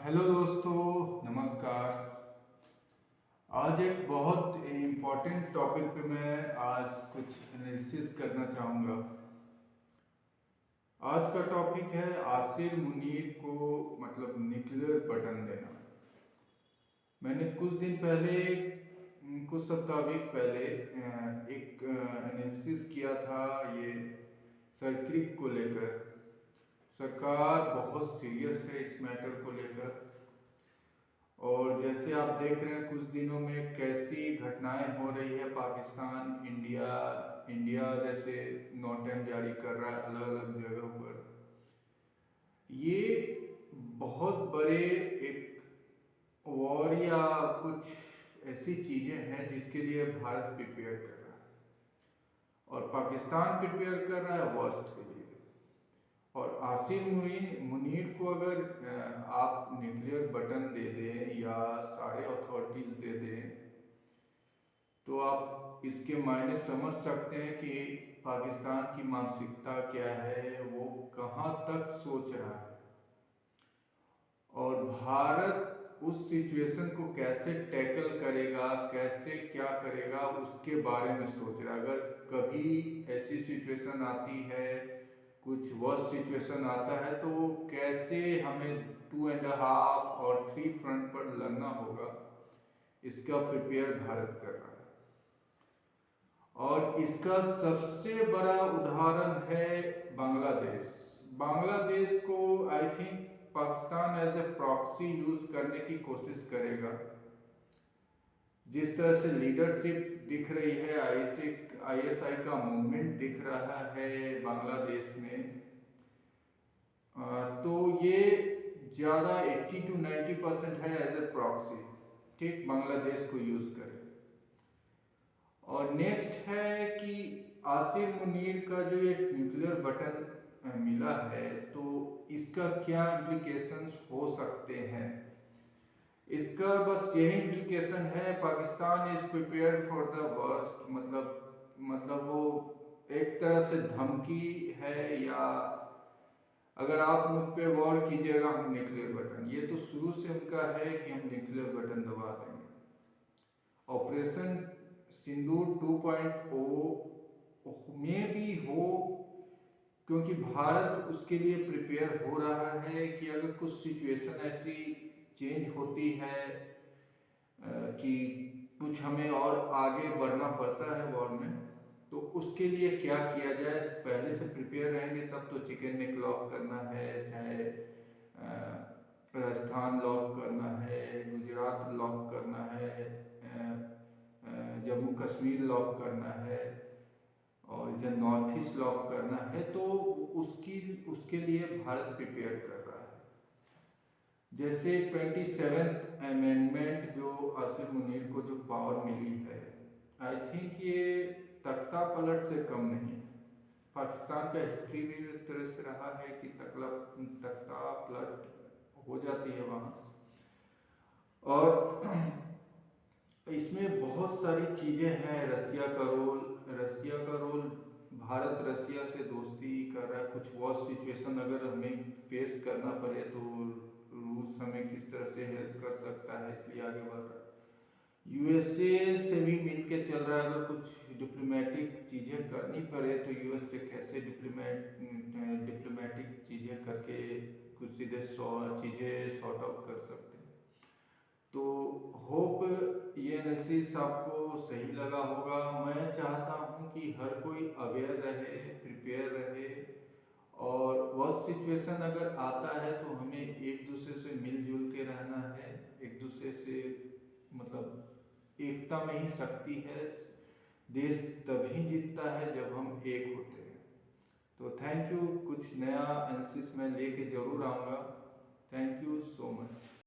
Hello दोस्तों, नमस्कार। आज एक बहुत इम्पोर्टेंट टॉपिक पे मैं आज कुछ एनालिसिस करना चाहूँगा। आज का टॉपिक है आसिर मुनीर को न्यूक्लियर बटन देना। मैंने कुछ दिन पहले, कुछ सप्ताह पहले एक एनालिसिस किया था ये सर्किट को लेकर। सरकार बहुत सीरियस है इस मैटर को लेकर, और जैसे आप देख रहे हैं कुछ दिनों में कैसी घटनाएं हो रही है। पाकिस्तान इंडिया जैसे नोटम जारी कर रहा है अलग अलग जगहों पर। ये बहुत बड़े एक वॉर या कुछ ऐसी चीज़ें हैं जिसके लिए भारत प्रिपेयर कर रहा है, और पाकिस्तान प्रिपेयर कर रहा है वर्स्ट के लिए। और आसिर मुनीर को अगर आप न्यूक्लियर बटन दे दें या सारे अथॉरिटीज़ दे दें, तो आप इसके मायने समझ सकते हैं कि पाकिस्तान की मानसिकता क्या है, वो कहाँ तक सोच रहा है, और भारत उस सिचुएशन को कैसे टैकल करेगा, कैसे क्या करेगा, उसके बारे में सोच रहा है। अगर कभी ऐसी सिचुएशन आती है, कुछ वर्स्ट सिचुएशन आता है, तो कैसे हमें 2.5 और 3 फ्रंट पर लड़ना होगा, इसका प्रिपेयर भारत कर रहा है। और इसका सबसे बड़ा उदाहरण है बांग्लादेश। बांग्लादेश को I think Pakistan as a proxy use करने की कोशिश करेगा। जिस तरह से लीडरशिप दिख रही है, आईएसआई का मूवमेंट दिख रहा है बांग्लादेश में, तो ये ज़्यादा 80 to 90% है एज ए प्रॉक्सी। ठीक, बांग्लादेश को यूज करें। और नेक्स्ट है कि आसिर मुनीर का जो एक न्यूक्लियर बटन मिला है, तो इसका क्या इम्प्लीकेशंस हो सकते हैं। इसका बस यही इम्प्लीकेशन है, Pakistan is prepare for the worst. मतलब वो एक तरह से धमकी है, या अगर आप मुझ पे वॉर कीजिएगा हम न्यूक्लियर बटन, ये तो शुरू से उनका है कि हम न्यूक्लियर बटन दबा देंगे। ऑपरेशन सिंदूर 2.0 में भी हो, क्योंकि भारत उसके लिए प्रिपेयर हो रहा है कि अगर कुछ सिचुएशन ऐसी चेंज होती है कि कुछ हमें और आगे बढ़ना पड़ता है वॉर में, तो उसके लिए क्या किया जाए, पहले से प्रिपेयर रहेंगे। तब तो चिकन नेक लॉक करना है, चाहे राजस्थान लॉक करना है, गुजरात लॉक करना है, जम्मू कश्मीर लॉक करना है, और इधर नॉर्थ ईस्ट लॉक करना है, तो उसके लिए भारत प्रिपेयर कर रहा है। जैसे 27th अमेंडमेंट जो आसिर मुनीर को जो पावर मिली है, आई थिंक ये तख्ता पलट से कम नहीं है। पाकिस्तान का हिस्ट्री भी इस तरह से रहा है कि तख्ता पलट हो जाती है वहाँ। और इसमें बहुत सारी चीज़ें हैं। रसिया का रोल, भारत रसिया से दोस्ती कर रहा है। कुछ वर्स्ट सिचुएशन अगर हमें फेस करना पड़े, तो रूस हमें किस तरह से हेल्प कर सकता है, इसलिए आगे बढ़ रहा है। यूएसए से भी मिल के चल रहा है। अगर कुछ डिप्लोमेटिक चीज़ें करनी पड़े, तो यूएस से कैसे डिप्लोमेटिक चीज़ें करके कुछ सीधे चीज़ें सॉर्ट आउट कर सकते हैं। तो होप ये एनालिसिस आपको सही लगा होगा। मैं चाहता हूँ कि हर कोई अवेयर रहे, प्रिपेयर रहे, और वर्स्ट सिचुएशन अगर आता है तो हमें एक दूसरे से मिलजुल के रहना है। एक दूसरे से एकता में ही शक्ति है। देश तभी जीतता है जब हम एक होते हैं। तो थैंक यू। कुछ नया एनालिसिस मैं लेके जरूर आऊँगा। Thank you so much.